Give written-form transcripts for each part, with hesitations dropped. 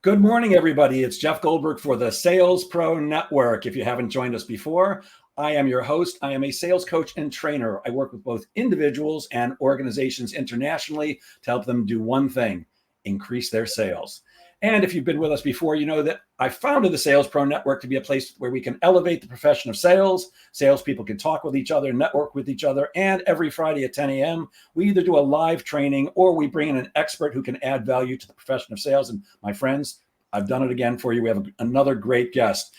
Good morning, everybody. It's Jeff Goldberg for the Sales Pro Network. If you haven't joined us before, I am your host. I am a sales coach and trainer. I work with both individuals and organizations internationally to help them do one thing: increase their sales. And if you've been with us before, you know that I founded the Sales Pro Network to be a place where we can elevate the profession of sales. Salespeople can talk with each other, network with each other. And every Friday at 10 a.m., we either do a live training or we bring in an expert who can add value to the profession of sales. And my friends, I've done it again for you. We have another great guest.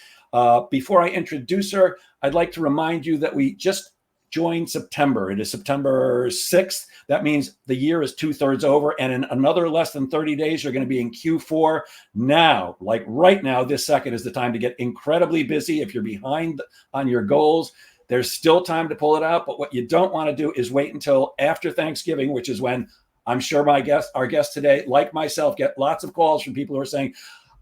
Before I introduce her, I'd like to remind you that we just joined September. It is September 6th. That means the year is 2/3 over. And in another less than 30 days, you're going to be in Q4. Now, like right now, this second is the time to get incredibly busy. If you're behind on your goals, there's still time to pull it out. But what you don't want to do is wait until after Thanksgiving, which is when I'm sure our guest today, like myself, get lots of calls from people who are saying,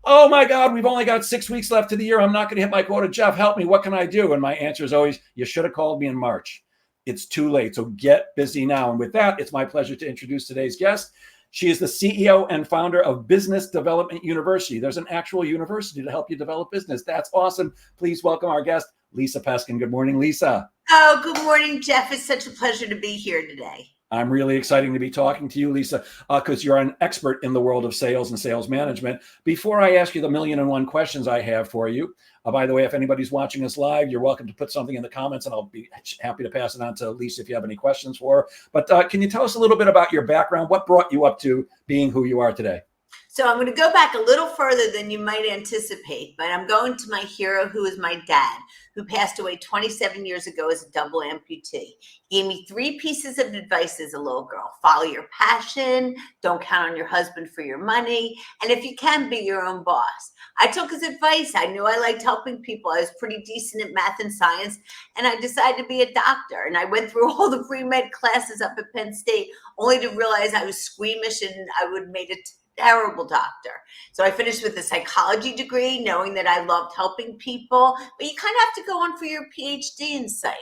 "Oh my God, we've only got 6 weeks left to the year. I'm not going to hit my quota. Jeff, help me. What can I do?" And my answer is always, you should have called me in March. It's too late. So get busy now. And with that, it's my pleasure to introduce today's guest. She is the CEO and founder of Business Development University. There's an actual university to help you develop business. That's awesome. Please welcome our guest, Lisa Peskin. Good morning, Lisa. Oh, good morning, Jeff. It's such a pleasure to be here today. I'm really excited to be talking to you, Lisa, because you're an expert in the world of sales and sales management. Before I ask you the 1,000,001 questions I have for you, by the way, if anybody's watching us live, you're welcome to put something in the comments and I'll be happy to pass it on to Lisa if you have any questions for her. But can you tell us a little bit about your background? What brought you up to being who you are today? So I'm going to go back a little further than you might anticipate, but I'm going to my hero, who is my dad, who passed away 27 years ago as a double amputee. He gave me 3 pieces of advice as a little girl: follow your passion, don't count on your husband for your money, and if you can, be your own boss. I took his advice. I knew I liked helping people. I was pretty decent at math and science, and I decided to be a doctor. And I went through all the pre-med classes up at Penn State, only to realize I was squeamish and I would have made a terrible doctor. So I finished with a psychology degree, knowing that I loved helping people, but you kind of have to go on for your PhD in psych.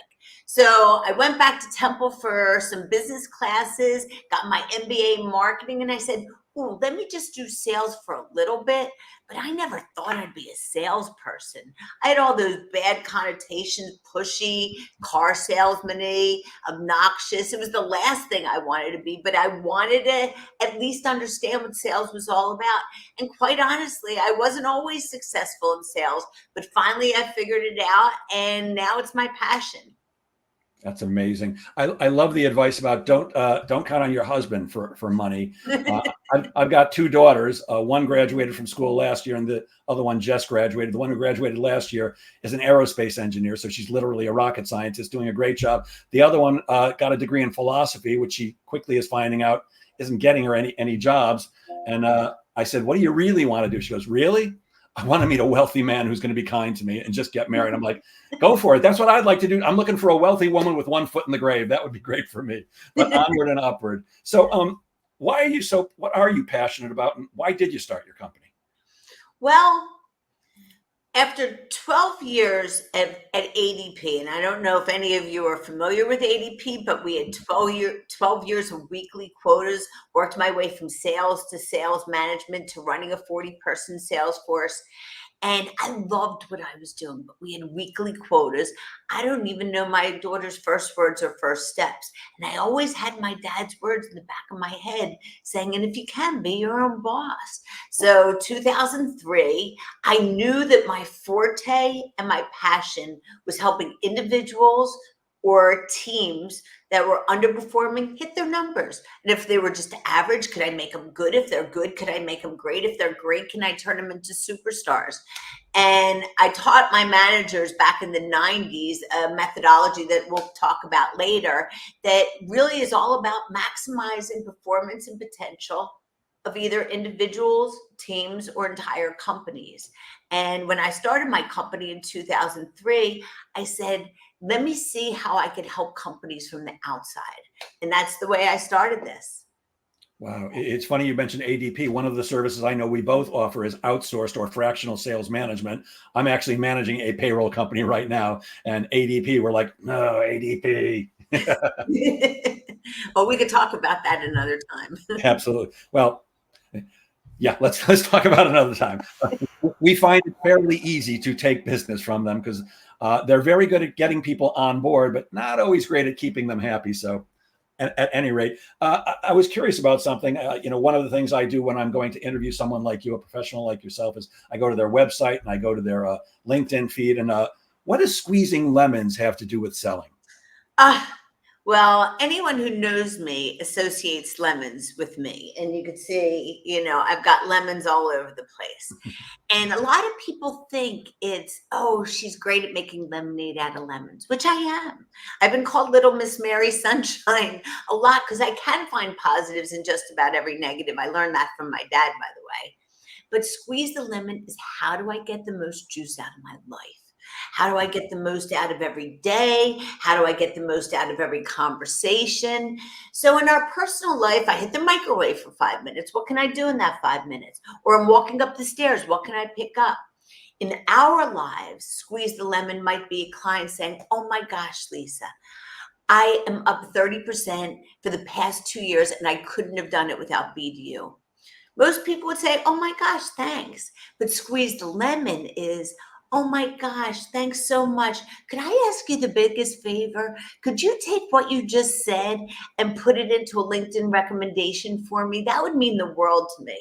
So I went back to Temple for some business classes, got my MBA in marketing, and I said, "Ooh, let me just do sales for a little bit." But I never thought I'd be a salesperson. I had all those bad connotations: pushy, car salesman-y, obnoxious. It was the last thing I wanted to be, but I wanted to at least understand what sales was all about. And quite honestly, I wasn't always successful in sales, but finally I figured it out, and now it's my passion. That's amazing. I love the advice about don't count on your husband for money. I've got 2 daughters. One graduated from school last year, and the other one just graduated. The one who graduated last year is an aerospace engineer, so she's literally a rocket scientist doing a great job. The other one got a degree in philosophy, which she quickly is finding out isn't getting her any jobs. And I said, "What do you really want to do?" She goes, "Really? I want to meet a wealthy man who's going to be kind to me and just get married." I'm like, "Go for it. That's what I'd like to do. I'm looking for a wealthy woman with one foot in the grave. That would be great for me." But onward and upward. So what are you passionate about, and why did you start your company? Well, after 12 years at ADP, and I don't know if any of you are familiar with ADP, but we had 12 years of weekly quotas, worked my way from sales to sales management to running a 40-person sales force. And I loved what I was doing, but we had weekly quotas. I don't even know my daughter's first words or first steps. And I always had my dad's words in the back of my head saying, "And if you can, be your own boss." So 2003, I knew that my forte and my passion was helping individuals or teams that were underperforming hit their numbers. And if they were just average, could I make them good? If they're good, could I make them great? If they're great, can I turn them into superstars? And I taught my managers back in the 90s a methodology that we'll talk about later that really is all about maximizing performance and potential of either individuals, teams, or entire companies. And when I started my company in 2003, I said, let me see how I could help companies from the outside. And that's the way I started this. Wow. It's funny you mentioned ADP. One of the services I know we both offer is outsourced or fractional sales management. I'm actually managing a payroll company right now, and ADP, we're like, "No, ADP." Well, we could talk about that another time. Absolutely. Well, Yeah, let's talk about it another time. We find it fairly easy to take business from them because they're very good at getting people on board, but not always great at keeping them happy. So, at any rate, I was curious about something. One of the things I do when I'm going to interview someone like you, a professional like yourself, is I go to their website and I go to their LinkedIn feed. And what does squeezing lemons have to do with selling? Uh, well, anyone who knows me associates lemons with me. And you could see, I've got lemons all over the place. And a lot of people think it's, oh, she's great at making lemonade out of lemons, which I am. I've been called Little Miss Mary Sunshine a lot because I can find positives in just about every negative. I learned that from my dad, by the way. But squeeze the lemon is, how do I get the most juice out of my life? How do I get the most out of every day? How do I get the most out of every conversation? So in our personal life, I hit the microwave for 5 minutes. What can I do in that 5 minutes? Or I'm walking up the stairs. What can I pick up? In our lives, squeeze the lemon might be a client saying, oh my gosh, Lisa, I am up 30% for the past 2 years and I couldn't have done it without BDU. Most people would say, oh my gosh, thanks. But squeeze the lemon is, oh my gosh, thanks so much. Could I ask you the biggest favor? Could you take what you just said and put it into a LinkedIn recommendation for me? That would mean the world to me.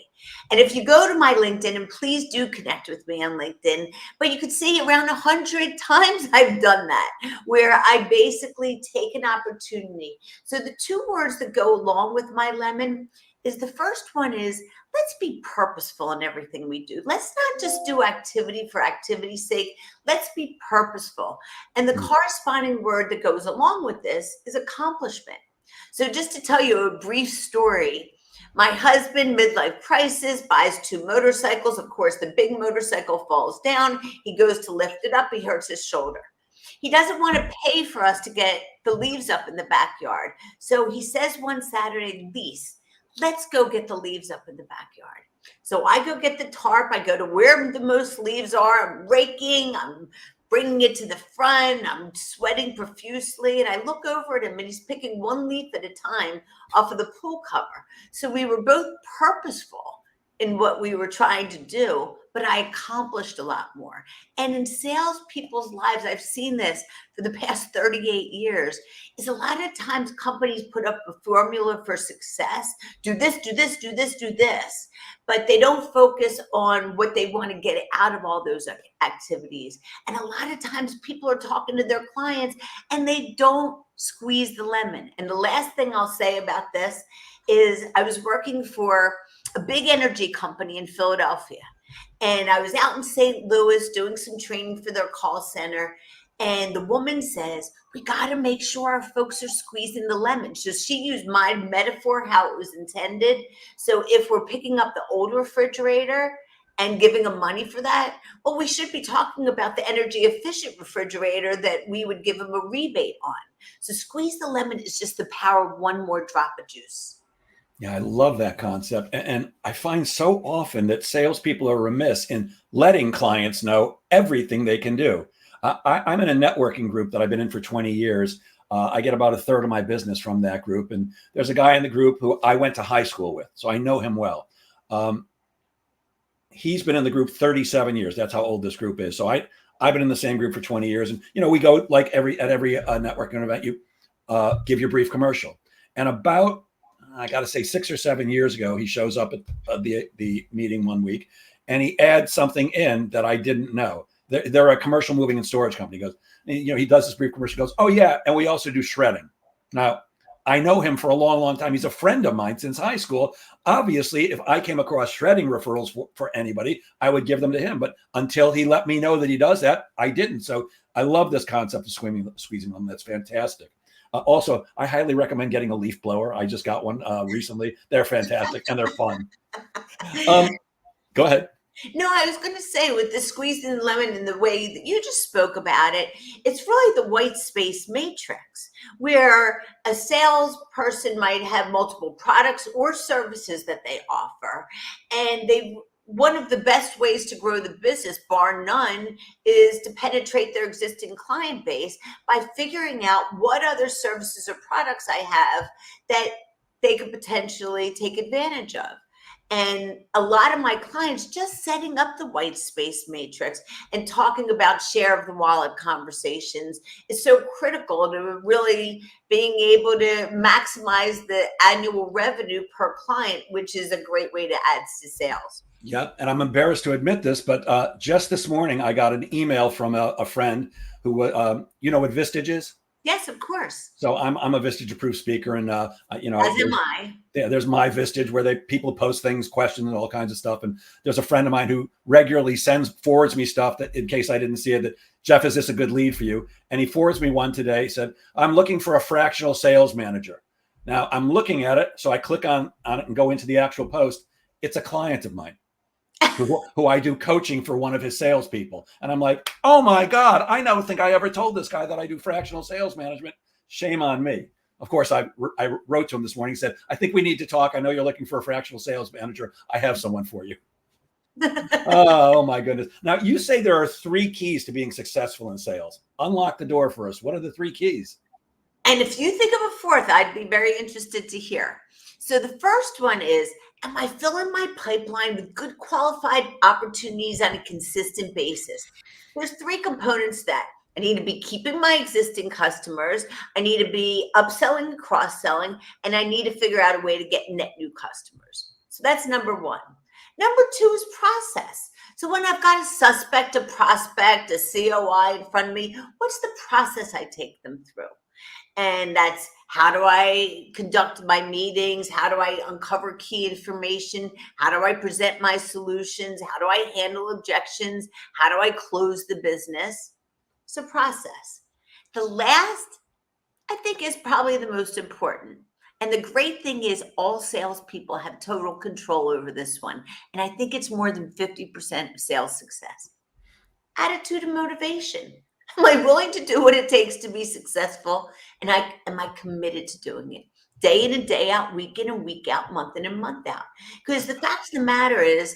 And if you go to my LinkedIn, and please do connect with me on LinkedIn, but you could see around 100 times I've done that, where I basically take an opportunity. So the two words that go along with my lemon is, the first one is, let's be purposeful in everything we do. Let's not just do activity for activity's sake. Let's be purposeful. And the corresponding word that goes along with this is accomplishment. So just to tell you a brief story, my husband, midlife crisis, buys 2 motorcycles. Of course, the big motorcycle falls down. He goes to lift it up. He hurts his shoulder. He doesn't want to pay for us to get the leaves up in the backyard. So he says one Saturday, Lise, let's go get the leaves up in the backyard. So I go get the tarp. I go to where the most leaves are. I'm raking. I'm bringing it to the front. I'm sweating profusely. And I look over at him and he's picking one leaf at a time off of the pool cover. So we were both purposeful in what we were trying to do, but I accomplished a lot more. And in sales people's lives, I've seen this for the past 38 years, is a lot of times companies put up a formula for success. Do this, do this, do this, do this. But they don't focus on what they want to get out of all those activities. And a lot of times people are talking to their clients and they don't squeeze the lemon. And the last thing I'll say about this is, I was working for a big energy company in Philadelphia. And I was out in St. Louis doing some training for their call center. And the woman says, we got to make sure our folks are squeezing the lemon. So she used my metaphor, how it was intended. So if we're picking up the old refrigerator and giving them money for that, well, we should be talking about the energy efficient refrigerator that we would give them a rebate on. So squeeze the lemon is just the power of one more drop of juice. Yeah, I love that concept. And I find so often that salespeople are remiss in letting clients know everything they can do. I'm in a networking group that I've been in for 20 years. I get about a third of my business from that group. And there's a guy in the group who I went to high school with, so I know him well. He's been in the group 37 years. That's how old this group is. So I've been in the same group for 20 years. And, we go like every networking event, you give your brief commercial. And about, I got to say, 6 or 7 years ago, he shows up at the meeting one week and he adds something in that I didn't know. They're a commercial moving and storage company. He goes, he does this brief commercial, goes, oh yeah, and we also do shredding. Now, I know him for a long, long time. He's a friend of mine since high school. Obviously, if I came across shredding referrals for anybody, I would give them to him. But until he let me know that he does that, I didn't. So I love this concept of squeezing them. That's fantastic. Also, I highly recommend getting a leaf blower. I just got one recently. They're fantastic and they're fun. Go ahead. No, I was going to say, with the squeezing the lemon and the way that you just spoke about it, it's really the white space matrix, where a salesperson might have multiple products or services that they offer. And one of the best ways to grow the business, bar none, is to penetrate their existing client base by figuring out what other services or products I have that they could potentially take advantage of. And a lot of my clients just setting up the white space matrix and talking about share of the wallet conversations is so critical to really being able to maximize the annual revenue per client, which is a great way to add to sales. Yep. And I'm embarrassed to admit this, but just this morning, I got an email from a friend who, you know what Vistage is? Yes, of course. So I'm a Vistage approved speaker, and you know, As am I. yeah, there's my Vistage where people post things, questions, and all kinds of stuff. And there's a friend of mine who regularly forwards me stuff that, in case I didn't see it, that Jeff, is this a good lead for you? And he forwards me one today. He said, I'm looking for a fractional sales manager. Now I'm looking at it, so I click on it and go into the actual post. It's a client of mine who I do coaching for one of his salespeople. And I'm like, oh my God, I don't think I ever told this guy that I do fractional sales management. Shame on me. Of course, I wrote to him this morning, said, I think we need to talk. I know you're looking for a fractional sales manager. I have someone for you. Oh my goodness. Now, you say there are 3 keys to being successful in sales. Unlock the door for us. What are the 3 keys? And if you think of a 4th, I'd be very interested to hear. So the first one is, am I filling my pipeline with good qualified opportunities on a consistent basis? There's 3 components to that. I need to be keeping my existing customers. I need to be upselling and cross-selling, and I need to figure out a way to get net new customers. So that's number 1. Number 2 is process. So when I've got a suspect, a prospect, a COI in front of me, what's the process I take them through? And that's, how do I conduct my meetings? How do I uncover key information? How do I present my solutions? How do I handle objections? How do I close the business? So process. The last, I think, is probably the most important. And the great thing is all salespeople have total control over this one. And I think it's more than 50% of sales success. Attitude and motivation. Am I willing to do what it takes to be successful? And am I committed to doing it? Day in and day out, week in and week out, month in and month out. Because the fact of the matter is,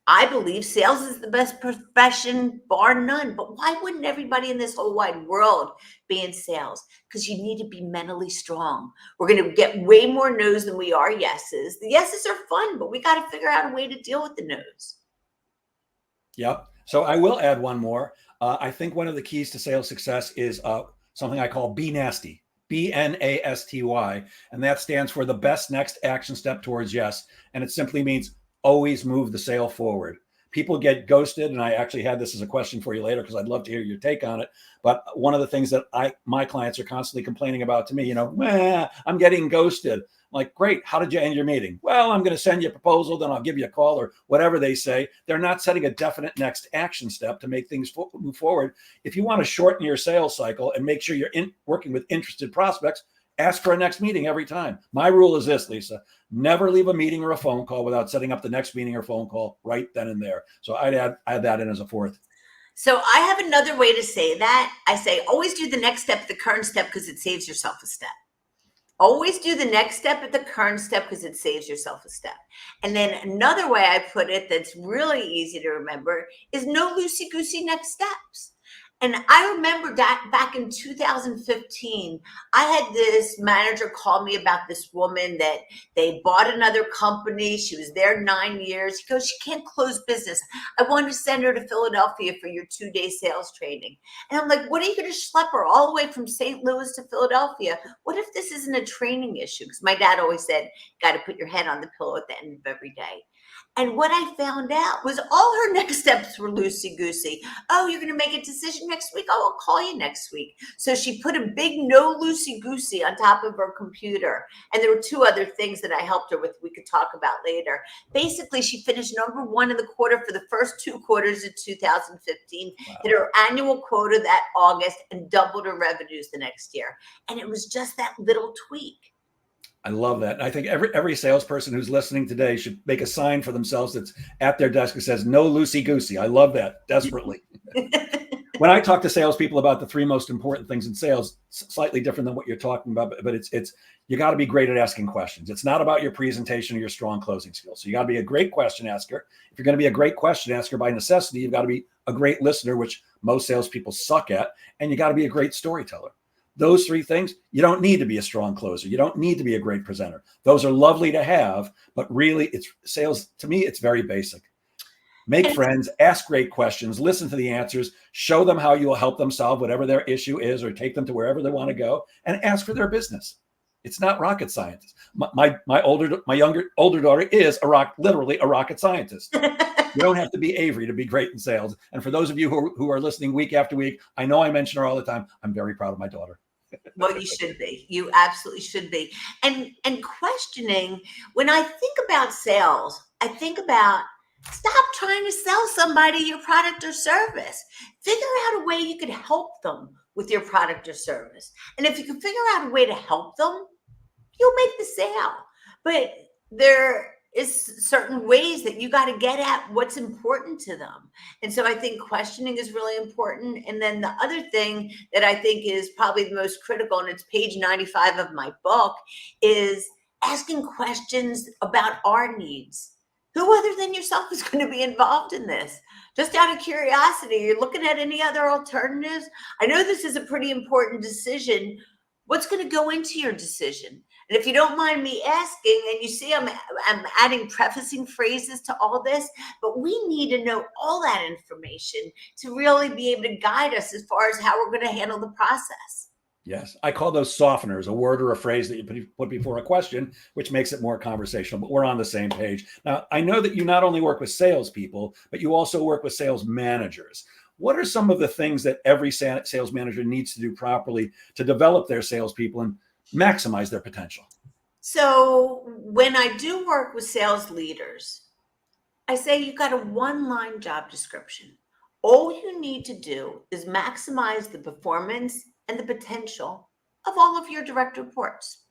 I believe sales is the best profession, bar none. But why wouldn't everybody in this whole wide world be in sales? Because you need to be mentally strong. We're going to get way more no's than we are yeses. The yeses are fun, but we got to figure out a way to deal with the no's. Yep. So I will add one more. I think one of the keys to sales success is something I call Be Nasty, BNASTY. And that stands for the best next action step towards yes. And it simply means always move the sale forward. People get ghosted. And I actually had this as a question for you later, because I'd love to hear your take on it. But one of the things that my clients are constantly complaining about to me, I'm getting ghosted. I'm like, great. How did you end your meeting? Well, I'm going to send you a proposal, then I'll give you a call, or whatever they say. They're not setting a definite next action step to make things move forward. If you want to shorten your sales cycle and make sure you're working with interested prospects, ask for a next meeting every time. My rule is this, Lisa: never leave a meeting or a phone call without setting up the next meeting or phone call right then and there. So I'd add that in as a 4th. So I have another way to say that. I say, always do the next step, the current step, because it saves yourself a step. Always do the next step at the current step, because it saves yourself a step. And then another way I put it that's really easy to remember is no loosey-goosey next steps. And I remember that back in 2015, I had this manager call me about this woman that they bought another company. She was there 9 years. He goes, she can't close business. I wanted to send her to Philadelphia for your 2-day sales training. And I'm like, what are you going to schlep her all the way from St. Louis to Philadelphia? What if this isn't a training issue? Because my dad always said, got to put your head on the pillow at the end of every day. And what I found out was all her next steps were loosey-goosey. Oh, you're going to make a decision next week? Oh, I'll call you next week. So she put a big no loosey-goosey on top of her computer. And there were 2 other things that I helped her with we could talk about later. Basically, she finished number 1 in the quarter for the first 2 quarters of 2015, wow. Hit her annual quota that August, and doubled her revenues the next year. And it was just that little tweak. I love that. And I think every salesperson who's listening today should make a sign for themselves that's at their desk that says no loosey-goosey. I love that desperately. When I talk to salespeople about the 3 most important things in sales, slightly different than what you're talking about, but it's you got to be great at asking questions. It's not about your presentation or your strong closing skills. So you got to be a great question asker. If you're going to be a great question asker by necessity, you've got to be a great listener, which most salespeople suck at, and you got to be a great storyteller. those three things, you don't need to be a strong closer. You don't need to be a great presenter. Those are lovely to have, but really it's sales. To me, it's very basic. Make friends, ask great questions, listen to the answers, show them how you will help them solve whatever their issue is or take them to wherever they want to go, and ask for their business. It's not rocket science. My older daughter is literally a rocket scientist. You don't have to be Avery to be great in sales. And for those of you who are listening week after week, I know I mention her all the time. I'm very proud of my daughter. Well, you should be. You absolutely should be. And questioning, when I think about sales, I think about stop trying to sell somebody your product or service. Figure out a way you could help them with your product or service. And if you can figure out a way to help them, you'll make the sale. But there is certain ways that you got to get at what's important to them. And so I think questioning is really important. And then the other thing that I think is probably the most critical, and it's page 95 of my book, is asking questions about our needs. Who other than yourself is going to be involved in this? Just out of curiosity, you're looking at any other alternatives? I know this is a pretty important decision. What's going to go into your decision? And if you don't mind me asking, and you see I'm adding prefacing phrases to all this, but we need to know all that information to really be able to guide us as far as how we're going to handle the process. Yes, I call those softeners, a word or a phrase that you put before a question, which makes it more conversational, but we're on the same page. Now, I know that you not only work with salespeople, but you also work with sales managers. What are some of the things that every sales manager needs to do properly to develop their salespeople and maximize their potential? So when I do work with sales leaders, I say you've got a one-line job description. All you need to do is maximize the performance and the potential of all of your direct reports.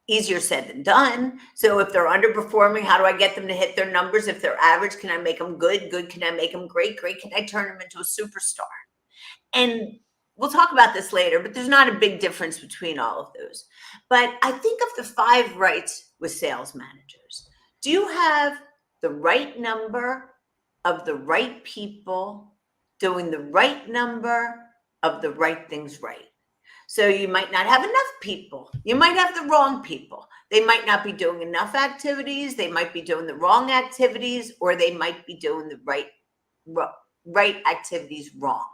Easier said than done. So if they're underperforming, how do I get them to hit their numbers? If they're average, can I make them good? Good. Can I make them great? Great. Can I turn them into a superstar? And we'll talk about this later, but there's not a big difference between all of those. But I think of the 5 rights with sales managers. Do you have the right number of the right people doing the right number of the right things right? So you might not have enough people. You might have the wrong people. They might not be doing enough activities. They might be doing the wrong activities, or they might be doing the right activities wrong.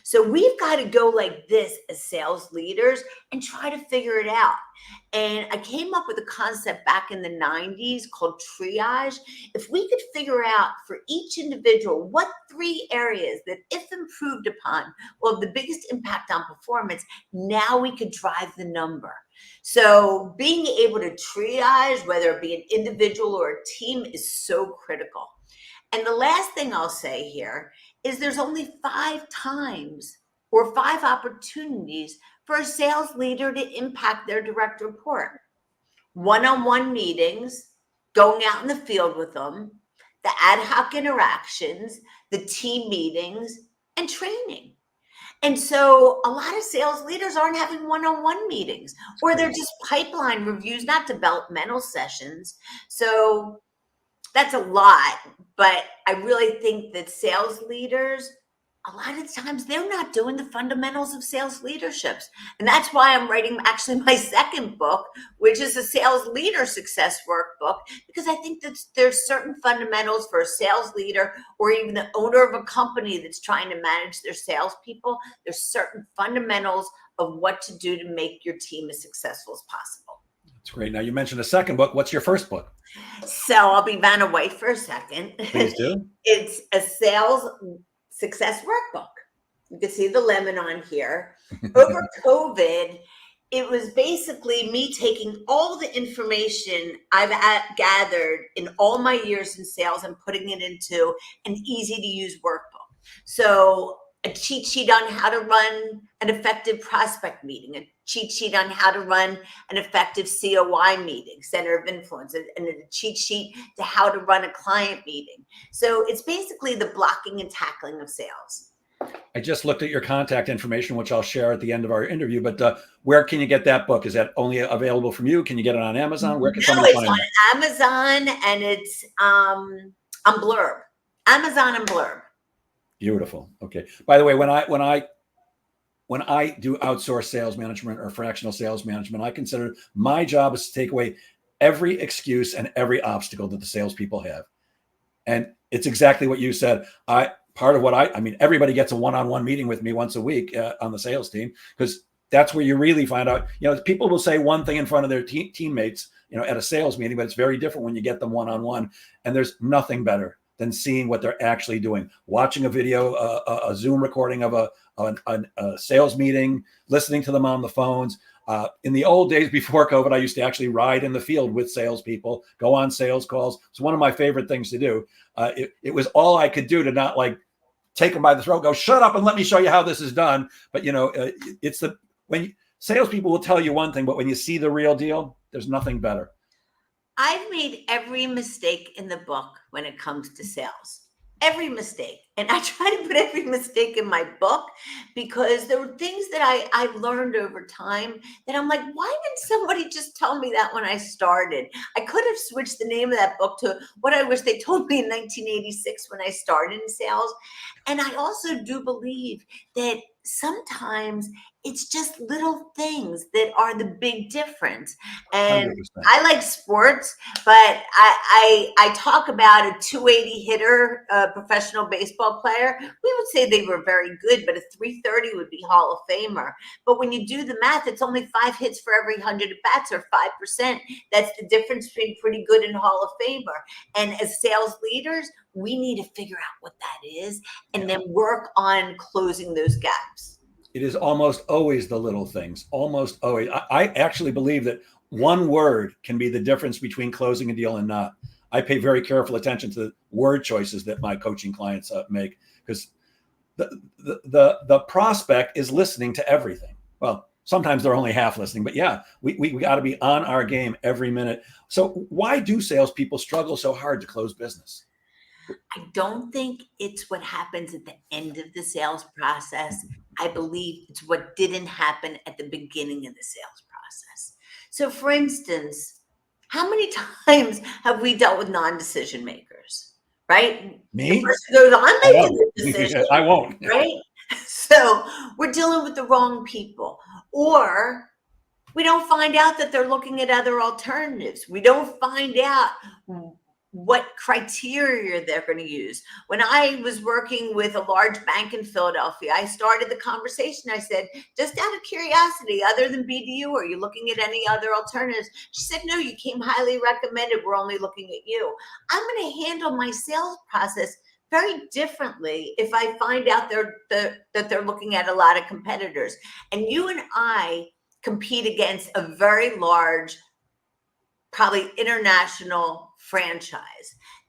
So we've got to go like this as sales leaders and try to figure it out. And I came up with a concept back in the 90s called triage. If we could figure out for each individual what 3 areas that, if improved upon, will have the biggest impact on performance, now we could drive the number. So being able to triage, whether it be an individual or a team, is so critical. And the last thing I'll say here is there's only 5 times or 5 opportunities for a sales leader to impact their direct report. One-on-one meetings, going out in the field with them, the ad hoc interactions, the team meetings, and training. And so a lot of sales leaders aren't having one-on-one meetings, or they're just pipeline reviews, not developmental sessions. So that's a lot, but I really think that sales leaders, a lot of times they're not doing the fundamentals of sales leaderships. And that's why I'm writing actually my second book, which is a sales leader success workbook, because I think that there's certain fundamentals for a sales leader or even the owner of a company that's trying to manage their salespeople. There's certain fundamentals of what to do to make your team as successful as possible. That's great. Now, you mentioned a second book. What's your first book? So I'll be Vanna White for a second. Please do. It's a sales success workbook. You can see the lemon on here. Over COVID, it was basically me taking all the information I've gathered in all my years in sales and putting it into an easy to use workbook. So a cheat sheet on how to run an effective prospect meeting, a cheat sheet on how to run an effective COI meeting, center of influence, and a cheat sheet to how to run a client meeting. So it's basically the blocking and tackling of sales. I just looked at your contact information, which I'll share at the end of our interview, but where can you get that book? Is that only available from you? Can you get it on Amazon? Where can somebody find it? It's on Amazon, and it's on Blurb. Amazon and Blurb. Beautiful. Okay. By the way, when I when I do outsource sales management or fractional sales management, I consider my job is to take away every excuse and every obstacle that the salespeople have. And it's exactly what you said. Part of what I mean, everybody gets a one-on-one meeting with me once a week on the sales team, because that's where you really find out. People will say one thing in front of their teammates, at a sales meeting, but it's very different when you get them one-on-one. And there's nothing better than seeing what they're actually doing, watching a video, a Zoom recording of a sales meeting, listening to them on the phones. In the old days before COVID, I used to actually ride in the field with salespeople, go on sales calls. It's one of my favorite things to do. It was all I could do to not like take them by the throat, go, shut up and let me show you how this is done. But when salespeople will tell you one thing, but when you see the real deal, there's nothing better. I've made every mistake in the book when it comes to sales. Every mistake. And I try to put every mistake in my book, because there were things that I learned over time that I'm like, why didn't somebody just tell me that when I started? I could have switched the name of that book to what I wish they told me in 1986 when I started in sales. And I also do believe that sometimes it's just little things that are the big difference. And 100%. I like sports, but I talk about a 280 hitter, professional baseball player. We would say they were very good, but a 330 would be Hall of Famer. But when you do the math, it's only 5 hits for every 100 at bats, or 5%. That's the difference between pretty good and Hall of Famer. And as sales leaders, we need to figure out what that is and then work on closing those gaps. It is almost always the little things, almost always. I actually believe that one word can be the difference between closing a deal and not. I pay very careful attention to the word choices that my coaching clients make, because the prospect is listening to everything. Well, sometimes they're only half listening, but yeah, we got to be on our game every minute. So why do salespeople struggle so hard to close business? I don't think it's what happens at the end of the sales process. I believe it's what didn't happen at the beginning of the sales process. So, for instance, how many times have we dealt with non-decision makers, right? Me? The person goes, I'm making the decision. I won't. Right? So we're dealing with the wrong people. Or we don't find out that they're looking at other alternatives. We don't find out what criteria they're going to use. When I was working with a large bank in Philadelphia, I started the conversation. I said, just out of curiosity, other than BDU, are you looking at any other alternatives? She said, no, you came highly recommended. We're only looking at you. I'm going to handle my sales process very differently if I find out that they're looking at a lot of competitors. And you and I compete against a very large, probably international franchise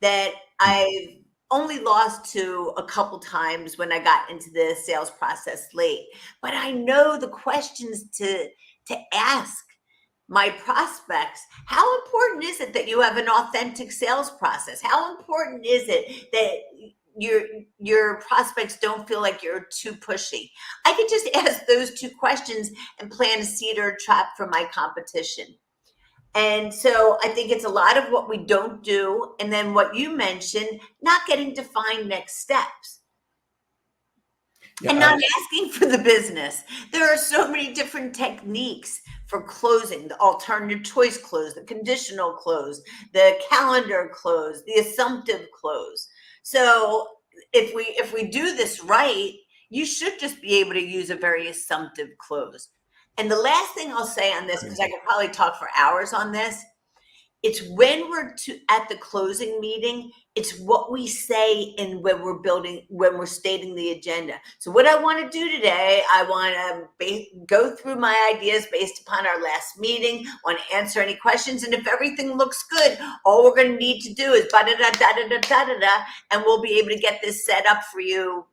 that I've only lost to a couple times when I got into the sales process late. But I know the questions to ask my prospects. How important is it that you have an authentic sales process? How important is it that your prospects don't feel like you're too pushy? I could just ask those two questions and plant a seed or a trap for my competition. And so I think it's a lot of what we don't do. And then what you mentioned, not getting defined next steps. Yeah, and not asking for the business. There are so many different techniques for closing: the alternative choice close, the conditional close, the calendar close, the assumptive close. So if we do this right, you should just be able to use a very assumptive close. And the last thing I'll say on this, because I could probably talk for hours on this, it's when we're at the closing meeting, it's what we say and when we're stating the agenda. So what I want to do today, I want to go through my ideas based upon our last meeting, want to answer any questions. And if everything looks good, all we're going to need to do is da-da-da-da-da-da-da-da, and we'll be able to get this set up for you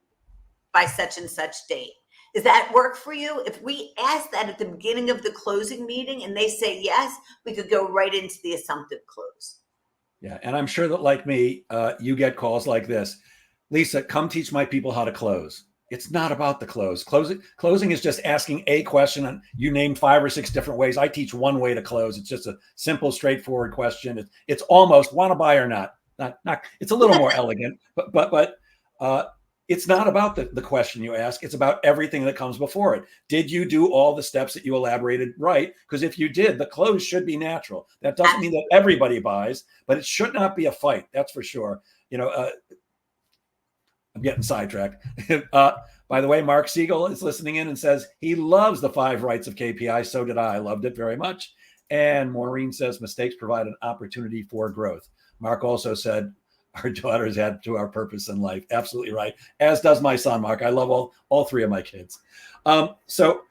by such and such date. Does that work for you? If we ask that at the beginning of the closing meeting and they say yes, we could go right into the assumptive close. Yeah. And I'm sure that, like me, you get calls like this. Lisa, come teach my people how to close. It's not about the close. Closing is just asking a question, and you name 5 or 6 different ways. I teach one way to close. It's just a simple, straightforward question. It's almost want to buy or not. Not. It's a little more elegant, but it's not about the question you ask. It's about everything that comes before it. Did you do all the steps that you elaborated right? Because if you did, the close should be natural. That doesn't mean that everybody buys, but it should not be a fight. That's for sure. I'm getting sidetracked. By the way, Mark Siegel is listening in and says he loves the 5 rights of KPI. So did I. Loved it very much. And Maureen says mistakes provide an opportunity for growth. Mark also said our daughters add to our purpose in life. Absolutely right. As does my son, Mark. I love all 3 of my kids. So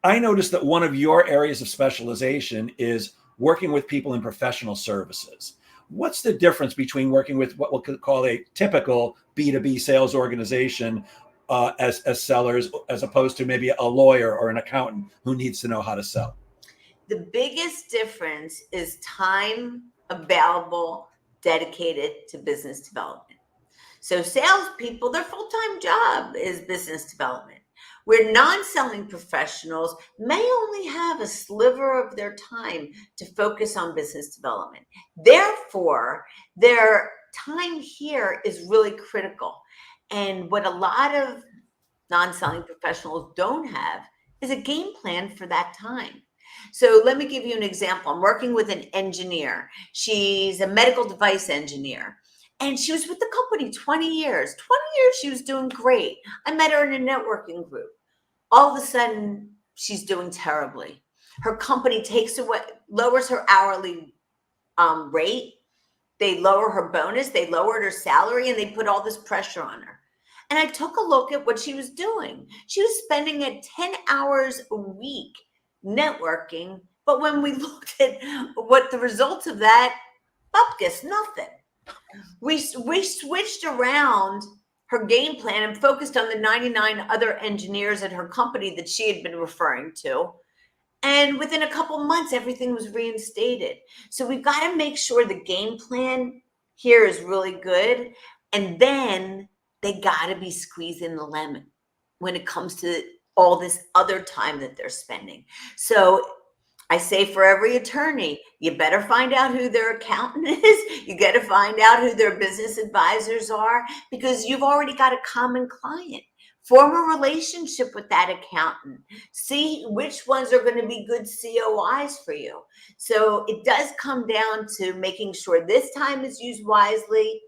I noticed that one of your areas of specialization is working with people in professional services. What's the difference between working with what we'll call a typical B2B sales organization as sellers, as opposed to maybe a lawyer or an accountant who needs to know how to sell? The biggest difference is time available dedicated to business development. So salespeople, their full-time job is business development, where non-selling professionals may only have a sliver of their time to focus on business development. Therefore, their time here is really critical. And what a lot of non-selling professionals don't have is a game plan for that time. So let me give you an example. I'm working with an engineer. She's a medical device engineer. And she was with the company 20 years. 20 years, she was doing great. I met her in a networking group. All of a sudden, she's doing terribly. Her company lowers her hourly rate. They lower her bonus. They lowered her salary, and they put all this pressure on her. And I took a look at what she was doing. She was spending 10 hours a week networking. But when we looked at what the results of that, bupkis, nothing. We switched around her game plan and focused on the 99 other engineers at her company that she had been referring to. And within a couple months, everything was reinstated. So we've got to make sure the game plan here is really good. And then they got to be squeezing the lemon when it comes to all this other time that they're spending. So I say for every attorney, you better find out who their accountant is. You got to find out who their business advisors are, because you've already got a common client. Form a relationship with that accountant. See which ones are going to be good COIs for you. So it does come down to making sure this time is used wisely,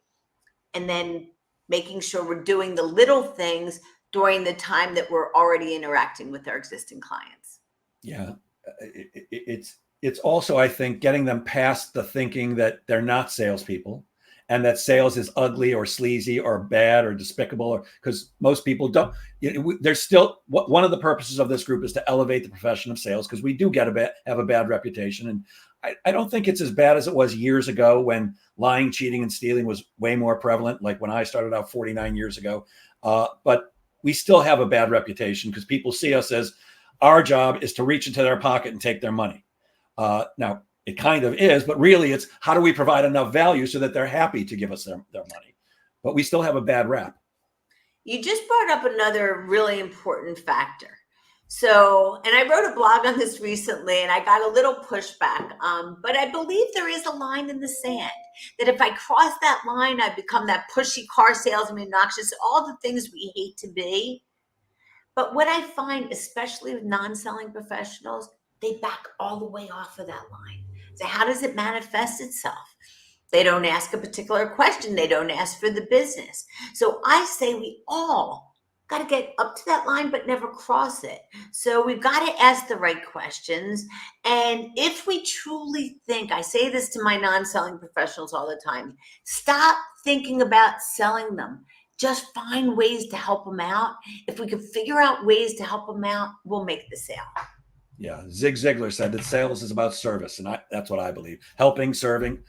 and then making sure we're doing the little things during the time that we're already interacting with our existing clients. Yeah. It's also, I think, getting them past the thinking that they're not salespeople and that sales is ugly or sleazy or bad or despicable, or because most people don't. There's still one of the purposes of this group is to elevate the profession of sales, because we do have a bad reputation. And I don't think it's as bad as it was years ago when lying, cheating, and stealing was way more prevalent, like when I started out 49 years ago. But we still have a bad reputation because people see us as our job is to reach into their pocket and take their money. Now, it kind of is, but really it's how do we provide enough value so that they're happy to give us their money? But we still have a bad rap. You just brought up another really important factor. So, and I wrote a blog on this recently and I got a little pushback, but I believe there is a line in the sand that if I cross that line, I become that pushy car salesman, obnoxious, all the things we hate to be. But what I find, especially with non-selling professionals, they back all the way off of that line. So how does it manifest itself? They don't ask a particular question. They don't ask for the business. So I say we all got to get up to that line, but never cross it. So we've got to ask the right questions. And if we truly think, I say this to my non-selling professionals all the time, stop thinking about selling them. Just find ways to help them out. If we can figure out ways to help them out, we'll make the sale. Yeah. Zig Ziglar said that sales is about service. And that's what I believe. Helping, serving,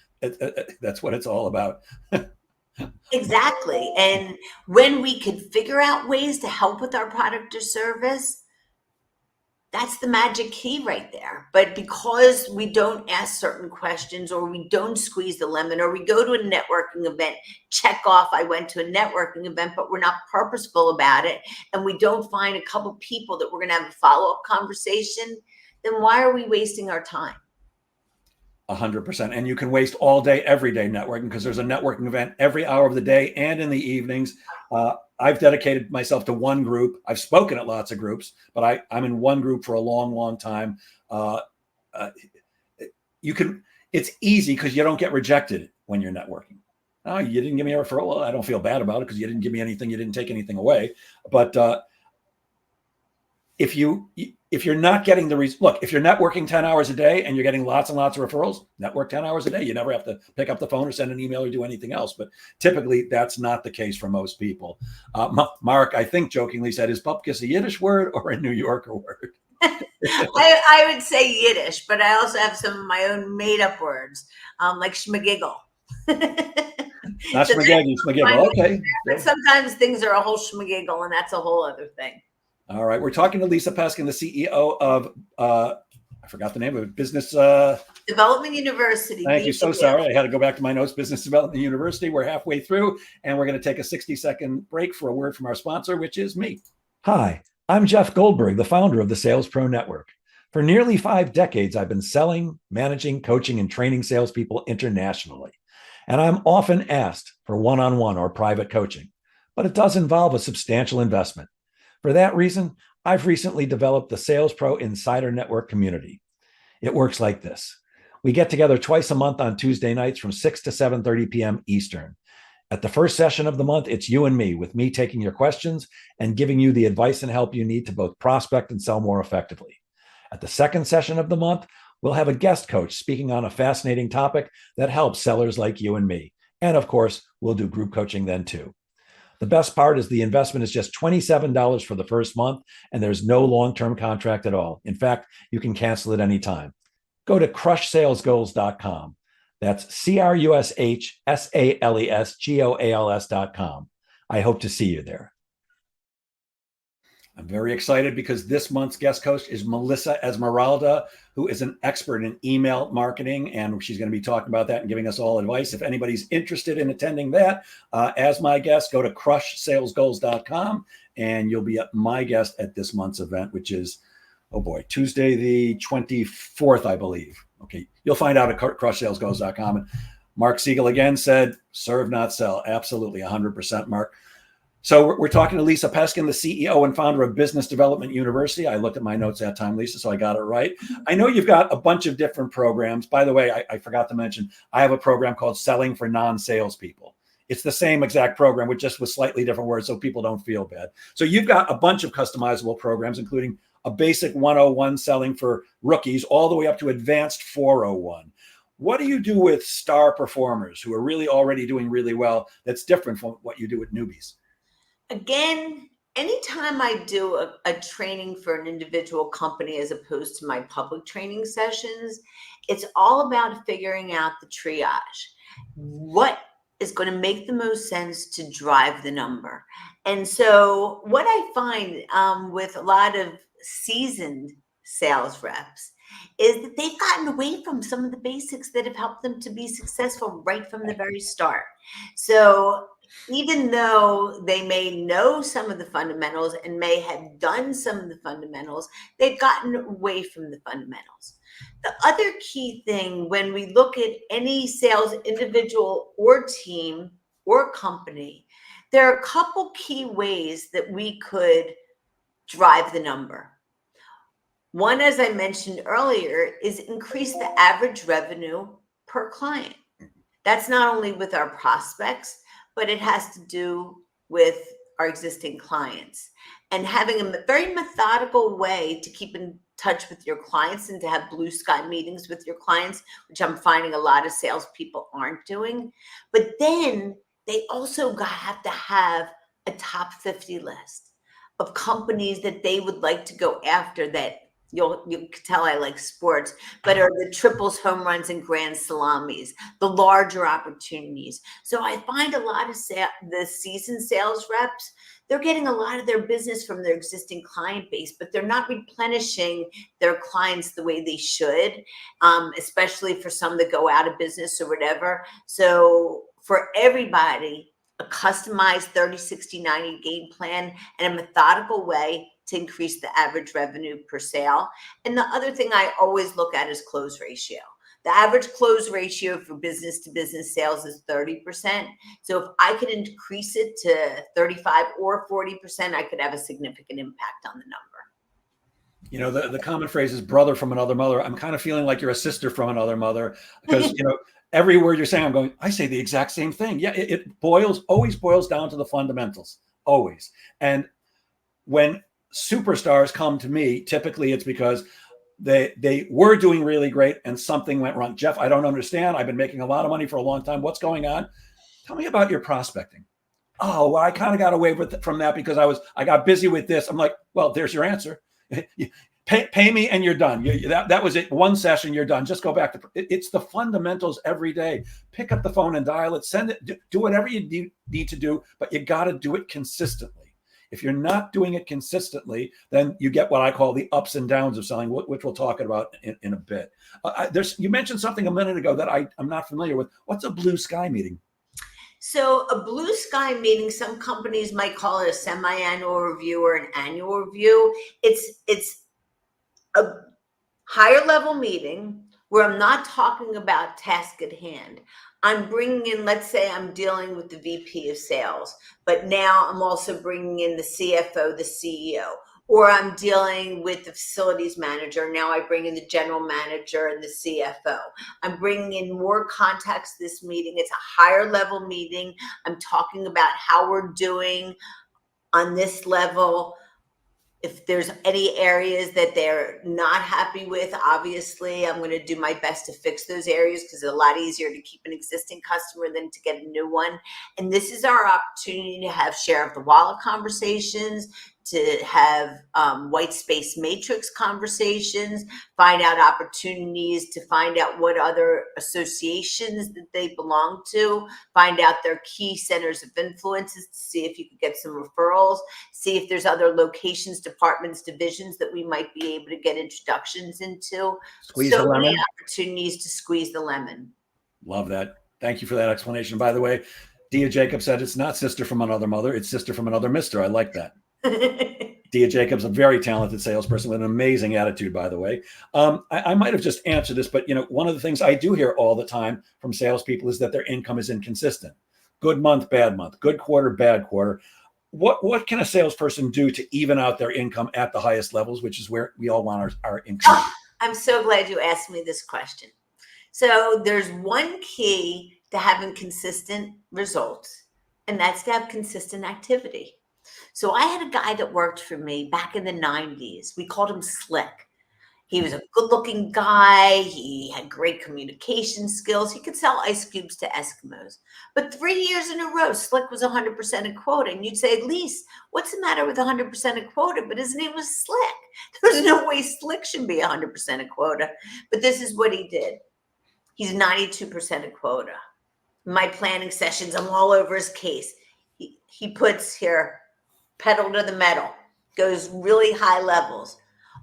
that's what it's all about. Exactly. And when we can figure out ways to help with our product or service, that's the magic key right there. But because we don't ask certain questions, or we don't squeeze the lemon, or we go to a networking event, check off, I went to a networking event, but we're not purposeful about it, and we don't find a couple people that we're going to have a follow-up conversation, then why are we wasting our time? 100%. And you can waste all day, every day networking, because there's a networking event every hour of the day and in the evenings. I've dedicated myself to one group. I've spoken at lots of groups, but I'm in one group for a long, long time. It's easy because you don't get rejected when you're networking. Oh, you didn't give me a referral. Well, I don't feel bad about it because you didn't give me anything. You didn't take anything away. But if you're not getting look, if you're networking 10 hours a day and you're getting lots and lots of referrals, network 10 hours a day. You never have to pick up the phone or send an email or do anything else. But typically that's not the case for most people. Mark, I think jokingly said, is bupkis a Yiddish word or a New Yorker word? I would say Yiddish, but I also have some of my own made up words, like schmagiggle. Not schmagiggle. Okay. But sometimes things are a whole schmagiggle, and that's a whole other thing. All right. We're talking to Lisa Peskin, the CEO of, I forgot the name of it, Business Development University. Thank you. So sorry. I had to go back to my notes, Business Development University. We're halfway through, and we're going to take a 60-second break for a word from our sponsor, which is me. Hi, I'm Jeff Goldberg, the founder of the Sales Pro Network. For nearly 5 decades, I've been selling, managing, coaching, and training salespeople internationally. And I'm often asked for one-on-one or private coaching, but it does involve a substantial investment. For that reason, I've recently developed the Sales Pro Insider Network community. It works like this. We get together twice a month on Tuesday nights from 6 to 7:30 p.m. Eastern. At the first session of the month, it's you and me, with me taking your questions and giving you the advice and help you need to both prospect and sell more effectively. At the second session of the month, we'll have a guest coach speaking on a fascinating topic that helps sellers like you and me. And of course, we'll do group coaching then too. The best part is the investment is just $27 for the first month, and there's no long-term contract at all. In fact, you can cancel at any time. Go to crushsalesgoals.com. That's crushsalesgoals.com. I hope to see you there. I'm very excited because this month's guest coach is Melissa Esmeralda, who is an expert in email marketing, and she's going to be talking about that and giving us all advice. If anybody's interested in attending that as my guest, go to crushsalesgoals.com, and you'll be my guest at this month's event, which is, oh boy, Tuesday the 24th, I believe. Okay, you'll find out at crushsalesgoals.com. And Mark Siegel again said, serve, not sell. Absolutely, 100%, Mark. So we're talking to Lisa Peskin, the CEO and founder of Business Development University. I looked at my notes that time, Lisa, so I got it right. I know you've got a bunch of different programs. By the way, I forgot to mention, I have a program called Selling for Non-Salespeople. It's the same exact program, with slightly different words, so people don't feel bad. So you've got a bunch of customizable programs, including a basic 101 selling for rookies, all the way up to advanced 401. What do you do with star performers who are really already doing really well that's different from what you do with newbies? Again, anytime I do a training for an individual company as opposed to my public training sessions, it's all about figuring out the triage. What is going to make the most sense to drive the number? And so what I find with a lot of seasoned sales reps is that they've gotten away from some of the basics that have helped them to be successful right from the very start. So even though they may know some of the fundamentals and may have done some of the fundamentals, they've gotten away from the fundamentals. The other key thing when we look at any sales individual or team or company, there are a couple key ways that we could drive the number. One, as I mentioned earlier, is increase the average revenue per client. That's not only with our prospects, but it has to do with our existing clients. And having a very methodical way to keep in touch with your clients and to have blue sky meetings with your clients, which I'm finding a lot of salespeople aren't doing. But then they also have to have a top 50 list of companies that they would like to go after, that you can tell I like sports, but are the triples, home runs, and grand salamis, the larger opportunities. So I find a lot of the seasoned sales reps, they're getting a lot of their business from their existing client base, but they're not replenishing their clients the way they should, especially for some that go out of business or whatever. So for everybody, a customized 30, 60, 90 game plan and a methodical way to increase the average revenue per sale. And the other thing I always look at is close ratio. The average close ratio for business to business sales is 30%. So if I could increase it to 35 or 40%, I could have a significant impact on the number. You know, the common phrase is brother from another mother. I'm kind of feeling like you're a sister from another mother because, you know, every word you're saying, I'm going, I say the exact same thing. Yeah, it always boils down to the fundamentals, always. And when superstars come to me, typically it's because they were doing really great and something went wrong. Jeff, I don't understand. I've been making a lot of money for a long time. What's going on? Tell me about your prospecting. Oh, well, I kind of got away from that because I got busy with this. I'm like, well, there's your answer. Pay me and you're done. That was it. One session, you're done. Just go back to it's the fundamentals every day. Pick up the phone and dial it. Send it. Do whatever you need to do, but you got to do it consistently. If you're not doing it consistently, then you get what I call the ups and downs of selling, which we'll talk about in a bit. You mentioned something a minute ago that I'm not familiar with. What's a blue sky meeting? So a blue sky meeting, some companies might call it a semi-annual review or an annual review. It's a higher level meeting where I'm not talking about task at hand. I'm bringing in, let's say I'm dealing with the VP of sales, but now I'm also bringing in the CFO, the CEO, or I'm dealing with the facilities manager. Now I bring in the general manager and the CFO. I'm bringing in more contacts to this meeting. It's a higher level meeting. I'm talking about how we're doing on this level. If there's any areas that they're not happy with, obviously, I'm going to do my best to fix those areas because it's a lot easier to keep an existing customer than to get a new one. And this is our opportunity to have share of the wallet conversations, to have white space matrix conversations, find out opportunities, to find out what other associations that they belong to, find out their key centers of influences to see if you could get some referrals, see if there's other locations, departments, divisions that we might be able to get introductions into. Squeeze the lemon. So many opportunities to squeeze the lemon. Love that. Thank you for that explanation. By the way, Dia Jacobs said it's not sister from another mother, it's sister from another mister. I like that. Dia Jacobs, a very talented salesperson with an amazing attitude, by the way. I might have just answered this, but you know, one of the things I do hear all the time from salespeople is that their income is inconsistent. Good month, bad month. Good quarter, bad quarter. What can a salesperson do to even out their income at the highest levels, which is where we all want our income? Oh, I'm so glad you asked me this question. So there's one key to having consistent results, and that's to have consistent activity. So I had a guy that worked for me back in the 90s. We called him Slick. He was a good-looking guy. He had great communication skills. He could sell ice cubes to Eskimos. But 3 years in a row, Slick was 100% of quota. And you'd say, at least, what's the matter with 100% of quota? But his name was Slick. There's no way Slick should be 100% of quota. But this is what he did. He's 92% of quota. In my planning sessions, I'm all over his case. He puts here, pedal to the metal, goes really high levels.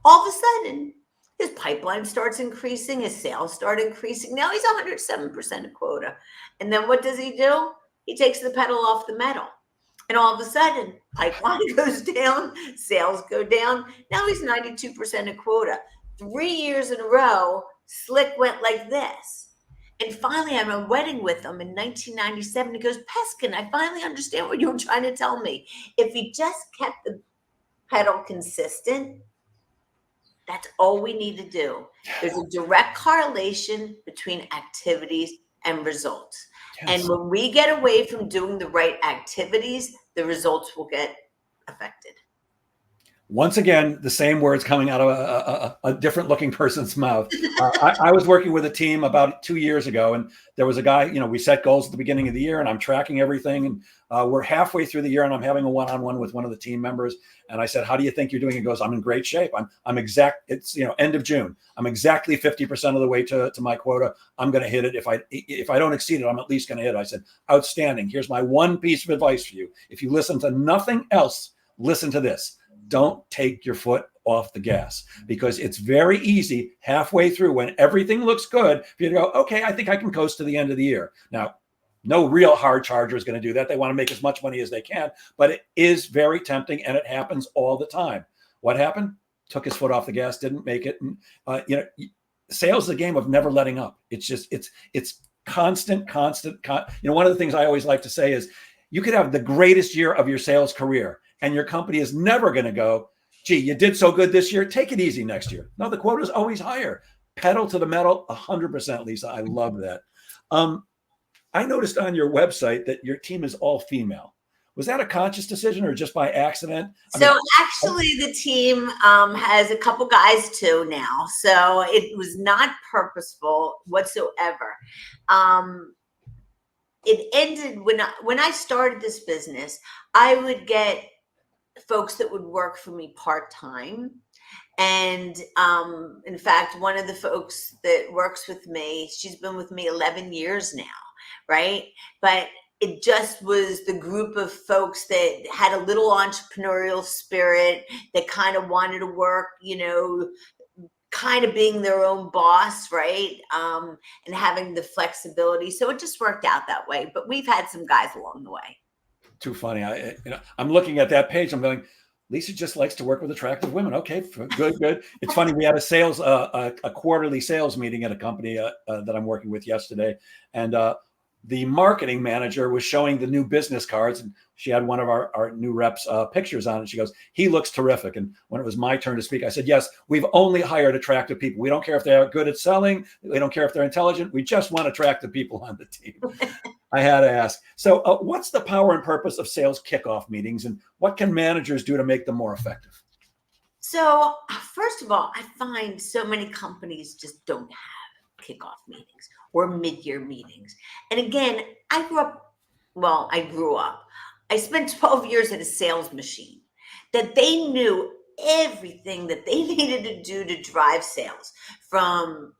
All of a sudden, his pipeline starts increasing, his sales start increasing. Now he's 107% of quota. And then what does he do? He takes the pedal off the metal. And all of a sudden, pipeline goes down, sales go down. Now he's 92% of quota. 3 years in a row, Slick went like this. And finally, I'm at a wedding with him in 1997. He goes, Peskin, I finally understand what you were trying to tell me. If he just kept the pedal consistent, that's all we need to do. There's a direct correlation between activities and results. Yes. And when we get away from doing the right activities, the results will get affected. Once again, the same words coming out of a different looking person's mouth. I was working with a team about 2 years ago, and there was a guy, you know, we set goals at the beginning of the year and I'm tracking everything. And we're halfway through the year and I'm having a one-on-one with one of the team members. And I said, how do you think you're doing? He goes, I'm in great shape. I'm exact. It's, you know, end of June. I'm exactly 50% of the way to my quota. I'm going to hit it. If I don't exceed it, I'm at least going to hit it. I said, outstanding. Here's my one piece of advice for you. If you listen to nothing else, listen to this. Don't take your foot off the gas, because it's very easy halfway through when everything looks good for you to go, okay, I think I can coast to the end of the year. Now, no real hard charger is going to do that. They want to make as much money as they can, but it is very tempting and it happens all the time. What happened? Took his foot off the gas, didn't make it. And, you know, sales is a game of never letting up. It's just, it's constant. One of the things I always like to say is you could have the greatest year of your sales career and your company is never going to go, gee, you did so good this year, take it easy next year. No, the quota is always higher. Pedal to the metal, 100%, Lisa. I love that. I noticed on your website that your team is all female. Was that a conscious decision or just by accident? Actually, the team has a couple guys too now. So it was not purposeful whatsoever. It ended when I started this business, I would get folks that would work for me part-time. And in fact, one of the folks that works with me, she's been with me 11 years now, right? But it just was the group of folks that had a little entrepreneurial spirit, that kind of wanted to work, kind of being their own boss, right? And having the flexibility. So it just worked out that way. But we've had some guys along the way. Too funny. I'm looking at that page. I'm going, Lisa just likes to work with attractive women. Okay, good. It's funny. We had a quarterly sales meeting at a company that I'm working with yesterday, and the marketing manager was showing the new business cards, and she had one of our new reps' pictures on it. She goes, he looks terrific. And when it was my turn to speak, I said, yes, we've only hired attractive people. We don't care if they're good at selling. We don't care if they're intelligent. We just want attractive people on the team. I had to ask. So what's the power and purpose of sales kickoff meetings, and what can managers do to make them more effective? So first of all, I find so many companies just don't have kickoff meetings or mid-year meetings. And again, I grew up. I spent 12 years at a sales machine that they knew everything that they needed to do to drive sales, from,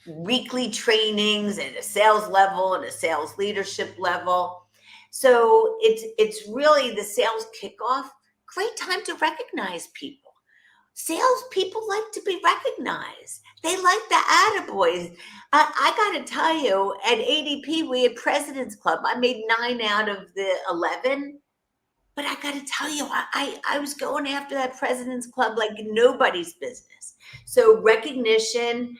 weekly trainings at a sales level and a sales leadership level. So it's really the sales kickoff, great time to recognize people. Salespeople like to be recognized. They like the attaboys. I got to tell you, at ADP, we had President's Club. I made 9 out of the 11. But I got to tell you, I was going after that President's Club like nobody's business. So recognition,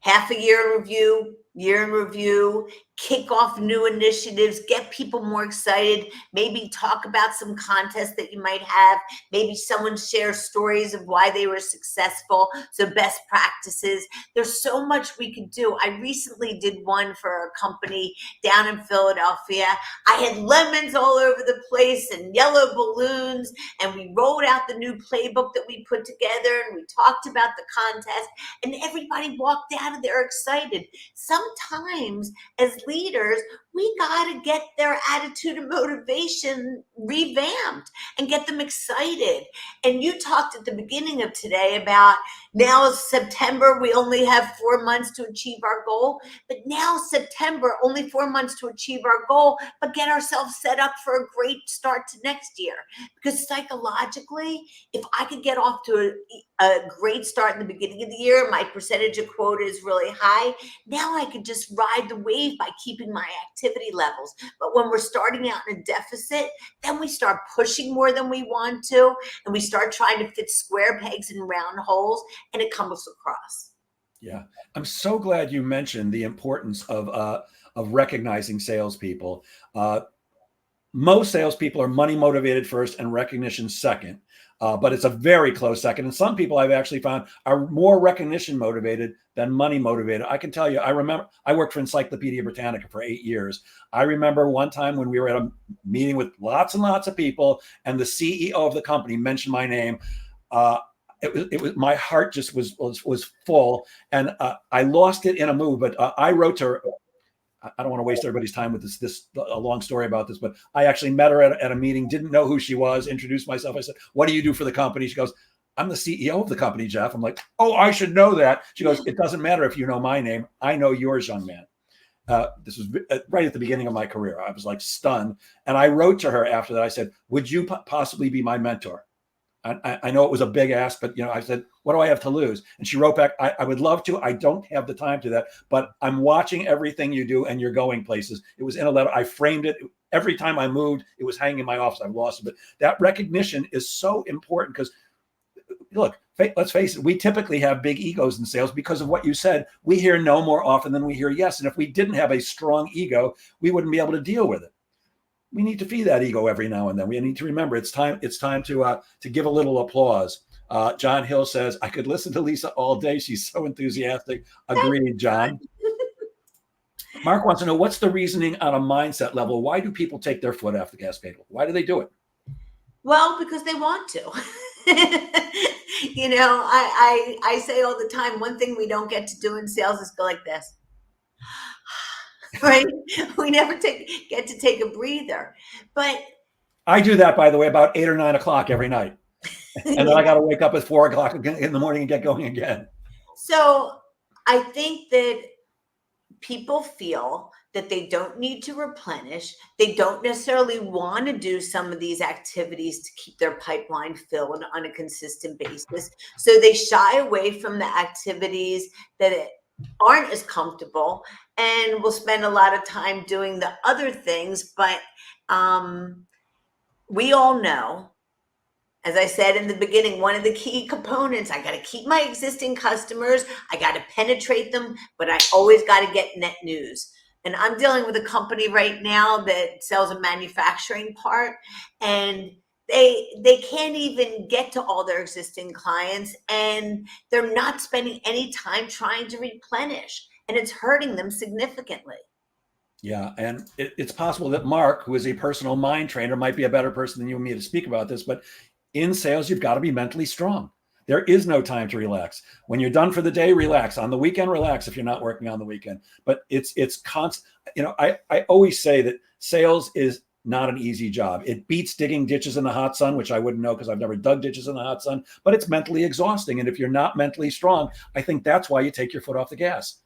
half a year in review, kick off new initiatives, get people more excited, maybe talk about some contests that you might have, maybe someone shares stories of why they were successful, so best practices. There's so much we could do. I recently did one for a company down in Philadelphia. I had lemons all over the place and yellow balloons, and we rolled out the new playbook that we put together, and we talked about the contest, and everybody walked out of there excited. Sometimes as leaders, we got to get their attitude and motivation revamped and get them excited. And you talked at the beginning of today about now September, we only have 4 months to achieve our goal. But now September, only 4 months to achieve our goal, but get ourselves set up for a great start to next year. Because psychologically, if I could get off to a great start in the beginning of the year, my percentage of quota is really high. Now I could just ride the wave by keeping my activity levels. But when we're starting out in a deficit, then we start pushing more than we want to, and we start trying to fit square pegs in round holes, and it comes across. Yeah, I'm so glad you mentioned the importance of recognizing salespeople. Most salespeople are money motivated first and recognition second. But it's a very close second. And some people I've actually found are more recognition motivated than money motivated. I can tell you, I remember I worked for Encyclopedia Britannica for 8 years. I remember one time when we were at a meeting with lots and lots of people, and the CEO of the company mentioned my name. It was my heart just was full, and I lost it in a move. But I wrote to her. I don't want to waste everybody's time with this a long story about this, but I actually met her at a meeting, didn't know who she was, introduced myself. I said, what do you do for the company? She goes, I'm the CEO of the company, Jeff. I'm like, oh, I should know that. She goes, it doesn't matter if you know my name. I know yours, young man. This was right at the beginning of my career. I was like stunned. And I wrote to her after that. I said, would you possibly be my mentor? I know it was a big ask, but I said, what do I have to lose? And she wrote back, I would love to. I don't have the time to that, but I'm watching everything you do and you're going places. It was in a letter. I framed it. Every time I moved, it was hanging in my office. I've lost it. But that recognition is so important because, look, let's face it, we typically have big egos in sales because of what you said. We hear no more often than we hear yes. And if we didn't have a strong ego, we wouldn't be able to deal with it. We need to feed that ego every now and then. We need to remember it's time to give a little applause. John Hill says, I could listen to Lisa all day. She's so enthusiastic. Agreed, John. Mark wants to know, what's the reasoning on a mindset level? Why do people take their foot off the gas pedal? Why do they do it? Well, because they want to. I say all the time, one thing we don't get to do in sales is go like this. Right? We never get to take a breather. But I do that, by the way, about 8 or 9 o'clock every night. And then I got to wake up at 4 o'clock in the morning and get going again. So I think that people feel that they don't need to replenish. They don't necessarily want to do some of these activities to keep their pipeline filled on a consistent basis. So they shy away from the activities that aren't as comfortable and will spend a lot of time doing the other things. But we all know, as I said in the beginning, one of the key components, I got to keep my existing customers. I got to penetrate them, but I always got to get net news. And I'm dealing with a company right now that sells a manufacturing part, and they can't even get to all their existing clients, and they're not spending any time trying to replenish, and it's hurting them significantly. Yeah, and it's possible that Mark, who is a personal mind trainer, might be a better person than you and me to speak about this, but in sales, you've got to be mentally strong. There is no time to relax. When you're done for the day, relax. On the weekend, relax if you're not working on the weekend. But it's constant. I always say that sales is not an easy job. It beats digging ditches in the hot sun, which I wouldn't know because I've never dug ditches in the hot sun, but it's mentally exhausting. And if you're not mentally strong, I think that's why you take your foot off the gas.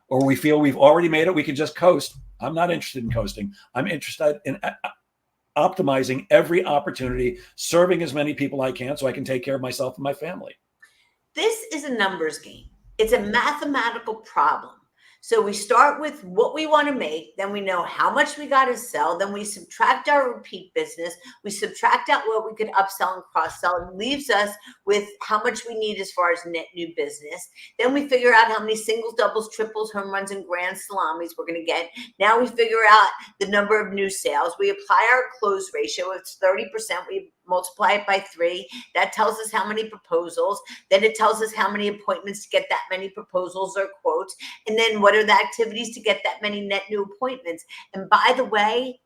Or we feel we've already made it, we can just coast. I'm not interested in coasting. I'm interested in optimizing every opportunity, serving as many people I can so I can take care of myself and my family. This is a numbers game. It's a mathematical problem. So we start with what we want to make, then we know how much we got to sell, then we subtract our repeat business, we subtract out what we could upsell and cross-sell, and leaves us with how much we need as far as net new business. Then we figure out how many singles, doubles, triples, home runs, and grand salamis we're going to get. Now we figure out the number of new sales. We apply our close ratio. It's 30%. We multiply it by 3. That tells us how many proposals. Then it tells us how many appointments to get that many proposals or quotes. And then what are the activities to get that many net new appointments? And by the way,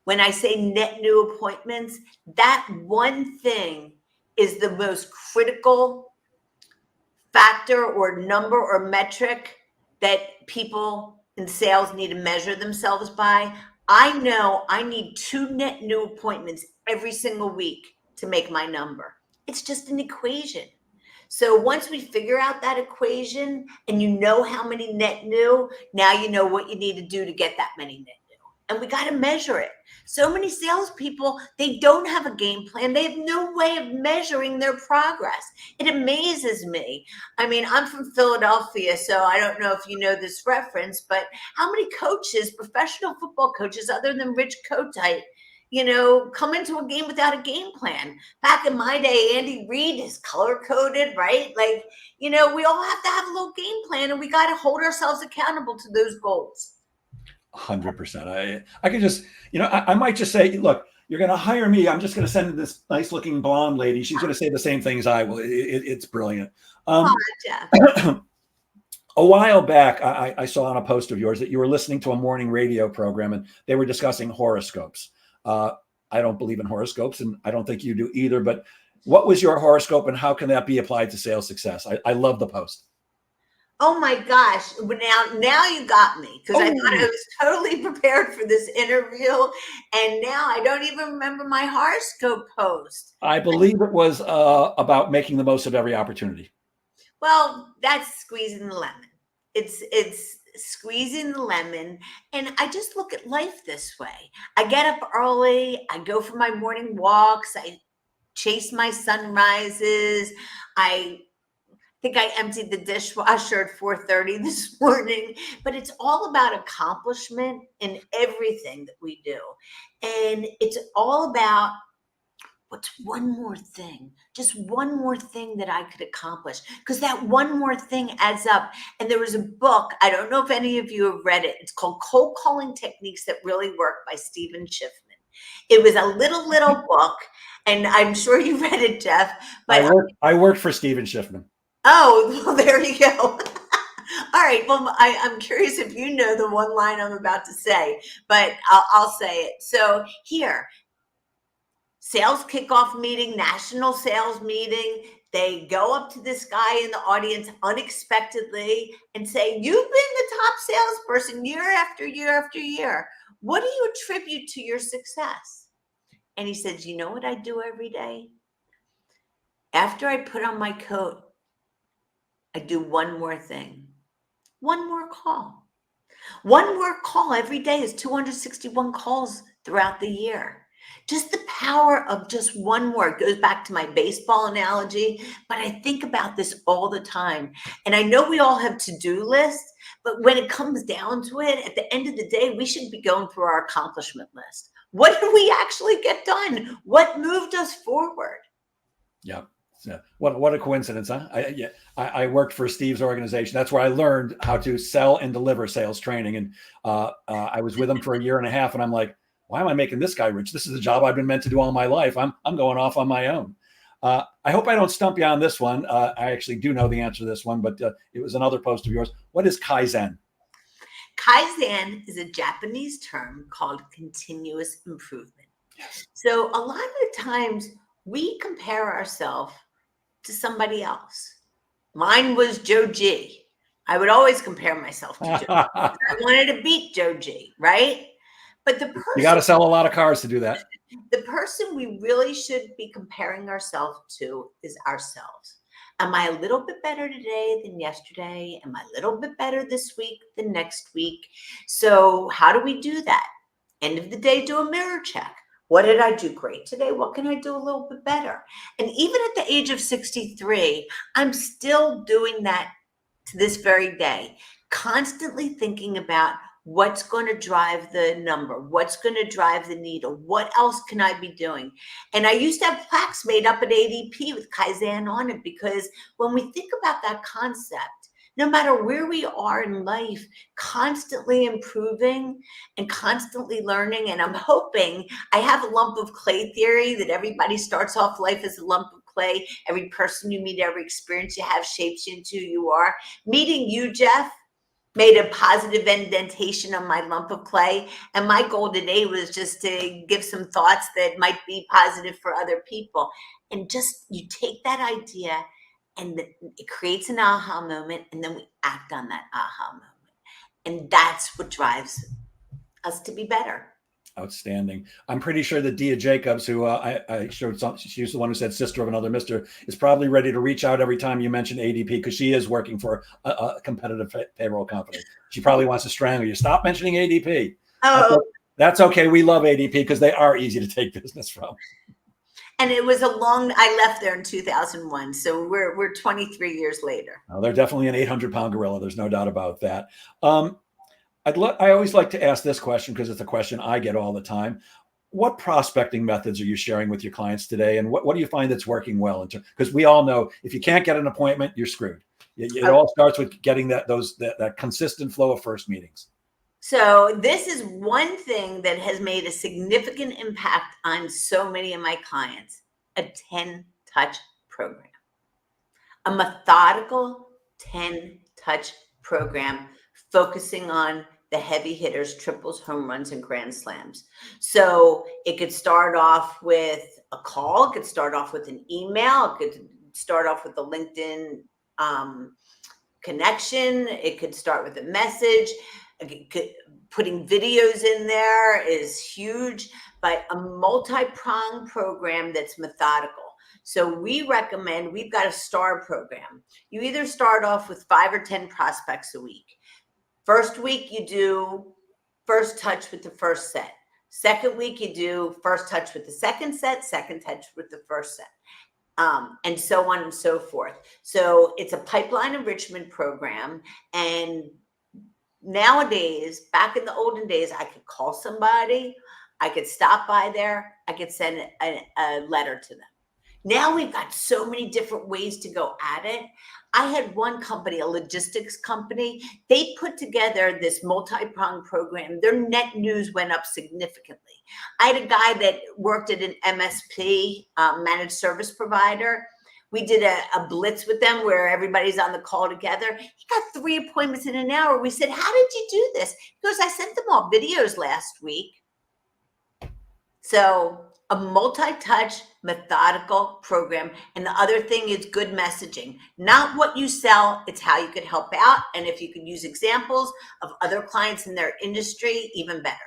when I say net new appointments, that one thing is the most critical factor or number or metric that people in sales need to measure themselves by. I know I need 2 net new appointments every single week to make my number. It's just an equation. So once we figure out that equation and you know how many net new, now you know what you need to do to get that many net new. And we got to measure it. So many salespeople, they don't have a game plan. They have no way of measuring their progress. It amazes me. I mean, I'm from Philadelphia, so I don't know if you know this reference, but how many coaches, professional football coaches, other than Rich Kotite, come into a game without a game plan? Back in my day, Andy Reid is color-coded, right? We all have to have a little game plan, and we got to hold ourselves accountable to those goals. 100%. I could just, I might just say, look, you're going to hire me. I'm just going to send in this nice looking blonde lady. She's going to say the same things I will. It's brilliant. Jeff. A while back, I saw on a post of yours that you were listening to a morning radio program and they were discussing horoscopes. I don't believe in horoscopes, and I don't think you do either, but what was your horoscope and how can that be applied to sales success? I love the post. Oh my gosh. Now you got me, because I thought I was totally prepared for this interview. And now I don't even remember my horoscope post. I believe it was about making the most of every opportunity. Well, that's squeezing the lemon. It's squeezing the lemon. And I just look at life this way. I get up early. I go for my morning walks. I chase my sunrises. I think I emptied the dishwasher at 4:30 this morning, but it's all about accomplishment in everything that we do. And it's all about what's one more thing, just one more thing that I could accomplish? Because that one more thing adds up. And there was a book, I don't know if any of you have read it. It's called Cold Calling Techniques That Really Work by Stephen Schiffman. It was a little book, and I'm sure you read it, Jeff. But I worked for Stephen Schiffman. oh, well, there you go. All right. Well, I'm curious if you know the one line I'm about to say, but I'll say it. So here, sales kickoff meeting, national sales meeting. They go up to this guy in the audience unexpectedly and say, "You've been the top salesperson year after year after year. What do you attribute to your success?" And he says, "You know what I do every day? After I put on my coat, I do one more thing, one more call. One more call every day is 261 calls throughout the year. Just the power of just one more. It goes back to my baseball analogy, but I think about this all the time. And I know we all have to-do lists, but when it comes down to it, at the end of the day, we should be going through our accomplishment list. What did we actually get done? What moved us forward? Yeah. Yeah. What a coincidence, huh? I worked for Steve's organization. That's where I learned how to sell and deliver sales training. And I was with him for a year and a half, and I'm like, why am I making this guy rich? This is the job I've been meant to do all my life. I'm going off on my own. I hope I don't stump you on this one. I actually do know the answer to this one, but it was another post of yours. What is Kaizen? Kaizen is a Japanese term called continuous improvement. Yes. So a lot of the times we compare ourselves to somebody else. Mine was Joe G. I would always compare myself to Joe. I wanted to beat Joe G, right? But You got to sell a lot of cars to do that. The person we really should be comparing ourselves to is ourselves. Am I a little bit better today than yesterday? Am I a little bit better this week than next week? So how do we do that? End of the day, do a mirror check. What did I do great today? What can I do a little bit better? And even at the age of 63, I'm still doing that to this very day, constantly thinking about what's going to drive the number, what's going to drive the needle, what else can I be doing? And I used to have plaques made up at ADP with Kaizen on it, because when we think about that concept, no matter where we are in life, constantly improving and constantly learning. And I'm hoping, I have a lump of clay theory that everybody starts off life as a lump of clay. Every person you meet, every experience you have shapes you into who you are. Meeting you, Jeff, made a positive indentation on my lump of clay. And my goal today was just to give some thoughts that might be positive for other people. And just, you take that idea and it creates an aha moment, and then we act on that aha moment. And that's what drives us to be better. Outstanding. I'm pretty sure that Dia Jacobs, who I showed some, she's the one who said sister of another mister, is probably ready to reach out every time you mention ADP, because she is working for a competitive payroll company. She probably wants to strangle you. Stop mentioning ADP. Oh, that's okay. We love ADP because they are easy to take business from. And it was I left there in 2001. So we're 23 years later. Oh, they're definitely an 800-pound gorilla. There's no doubt about that. I always like to ask this question because it's a question I get all the time. What prospecting methods are you sharing with your clients today? And what do you find that's working well? Because we all know if you can't get an appointment, you're screwed. It all starts with getting that consistent flow of first meetings. So this is one thing that has made a significant impact on so many of my clients: a 10-touch program, a methodical 10-touch program focusing on the heavy hitters, triples, home runs, and grand slams. So it could start off with a call. It could start off with an email. It could start off with a LinkedIn connection. It could start with a message. Putting videos in there is huge, but a multi-pronged program that's methodical. So we recommend, we've got a STAR program. You either start off with 5 or 10 prospects a week. First week, you do first touch with the first set. Second week, you do first touch with the second set, second touch with the first set. And so on and so forth. So it's a pipeline enrichment program. And nowadays, back in the olden days, I could call somebody, I could stop by there. I could send a letter to them. Now we've got so many different ways to go at it. I had one company, a logistics company. They put together this multi-pronged program. Their net news went up significantly. I had a guy that worked at an MSP, managed service provider. We did a blitz with them where everybody's on the call together. He got 3 appointments in an hour. We said, how did you do this? He goes, I sent them all videos last week. So a multi-touch, methodical program. And the other thing is good messaging. Not what you sell, it's how you could help out. And if you could use examples of other clients in their industry, even better.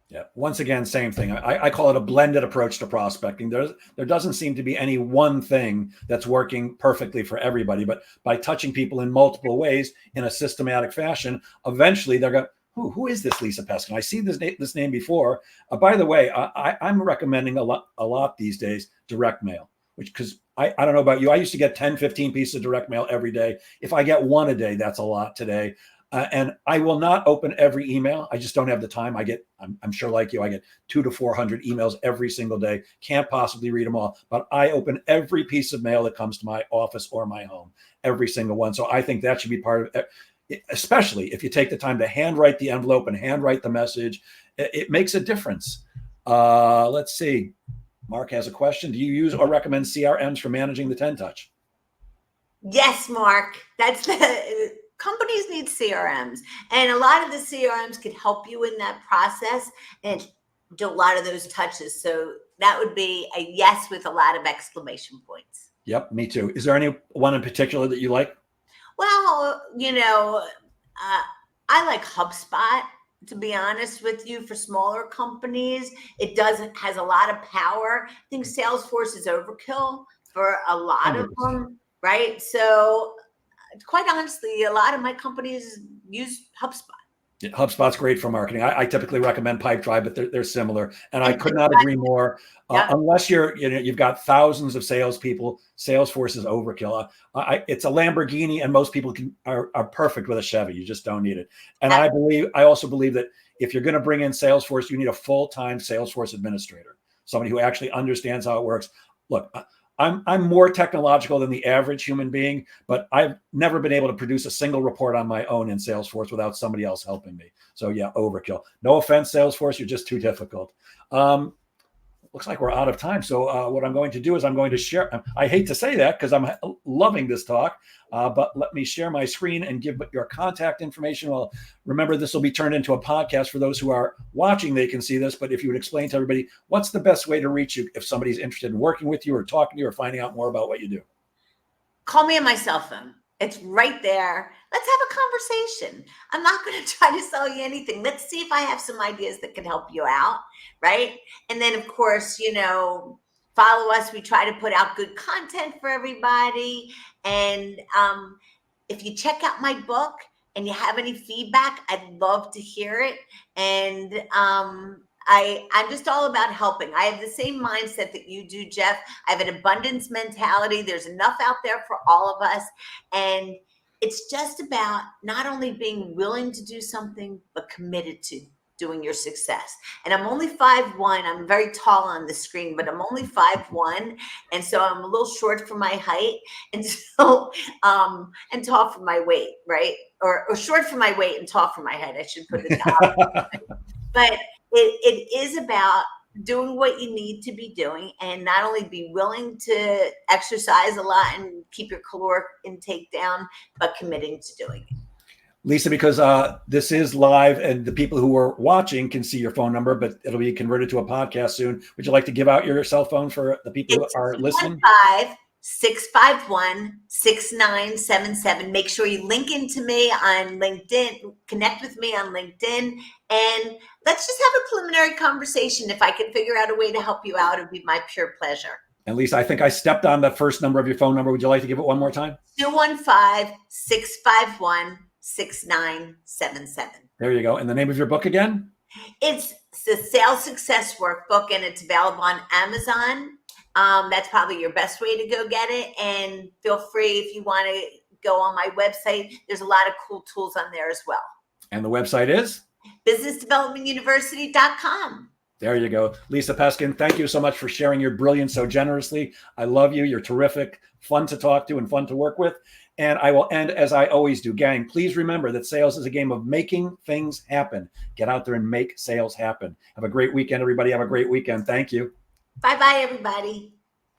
Yeah. Once again, same thing. I call it a blended approach to prospecting. There doesn't seem to be any one thing that's working perfectly for everybody, but by touching people in multiple ways in a systematic fashion, eventually they're going, who is this Lisa Peskin? I see this name before. By the way, I'm recommending a lot these days direct mail, because I don't know about you. I used to get 10, 15 pieces of direct mail every day. If I get one a day, that's a lot today. And I will not open every email. I just don't have the time. I'm sure like you, I get 200 to 400 emails every single day. Can't possibly read them all, but I open every piece of mail that comes to my office or my home, every single one. So I think that should be part of it, especially if you take the time to handwrite the envelope and handwrite the message. It makes a difference. Let's see. Mark has a question. Do you use or recommend CRMs for managing the 10 touch? Yes, Mark. Companies need CRMs, and a lot of the CRMs can help you in that process and do a lot of those touches. So that would be a yes with a lot of exclamation points. Yep, me too. Is there any one in particular that you like? Well, I like HubSpot, to be honest with you, for smaller companies. It has a lot of power. I think Salesforce is overkill for a lot of 100%. them, right? So quite honestly, a lot of my companies use HubSpot. Yeah, HubSpot's great for marketing. I typically recommend Pipedrive, but they're similar. And I could not agree more. Yeah. Unless you've got thousands of salespeople, Salesforce is overkill. It's a Lamborghini, and most people are perfect with a Chevy. You just don't need it. And I also believe that if you're going to bring in Salesforce, you need a full-time Salesforce administrator, somebody who actually understands how it works. Look, I'm more technological than the average human being, but I've never been able to produce a single report on my own in Salesforce without somebody else helping me. So yeah, overkill. No offense, Salesforce, you're just too difficult. Looks like we're out of time. So what I'm going to do is I'm going to share. I hate to say that because I'm loving this talk, but let me share my screen and give your contact information. Well, remember, this will be turned into a podcast for those who are watching. They can see this, but if you would explain to everybody, what's the best way to reach you if somebody's interested in working with you or talking to you or finding out more about what you do? Call me on my cell phone. It's right there. Let's have a conversation. I'm not going to try to sell you anything. Let's see if I have some ideas that can help you out, right? And then, of course, follow us. We try to put out good content for everybody. And if you check out my book and you have any feedback, I'd love to hear it. And I'm just all about helping. I have the same mindset that you do, Jeff. I have an abundance mentality. There's enough out there for all of us. And it's just about not only being willing to do something, but committed to doing your success. And I'm only 5'1". I'm very tall on the screen, but I'm only 5'1". And so I'm a little short for my height. And so, and tall for my weight, right? Or short for my weight and tall for my height. I should put it down. But it is about doing what you need to be doing, and not only be willing to exercise a lot and keep your caloric intake down, but committing to doing it. Lisa, because this is live and the people who are watching can see your phone number, but it'll be converted to a podcast soon. Would you like to give out your cell phone for the people who are listening? 651-651-6977. Make sure you link into me on LinkedIn, connect with me on LinkedIn, and let's just have a preliminary conversation. If I can figure out a way to help you out, it would be my pure pleasure. And Lisa, I think I stepped on the first number of your phone number. Would you like to give it one more time? 215-651-6977. There you go. And the name of your book again? It's the Sales Success Workbook, and it's available on Amazon. That's probably your best way to go get it. And feel free, if you want to go on my website, there's a lot of cool tools on there as well. And the website is? businessdevelopmentuniversity.com. There you go. Lisa Peskin, thank you so much for sharing your brilliance so generously. I love you. You're terrific, fun to talk to and fun to work with. And I will end as I always do. Gang, please remember that sales is a game of making things happen. Get out there and make sales happen. Have a great weekend, everybody. Have a great weekend. Thank you. Bye-bye, everybody.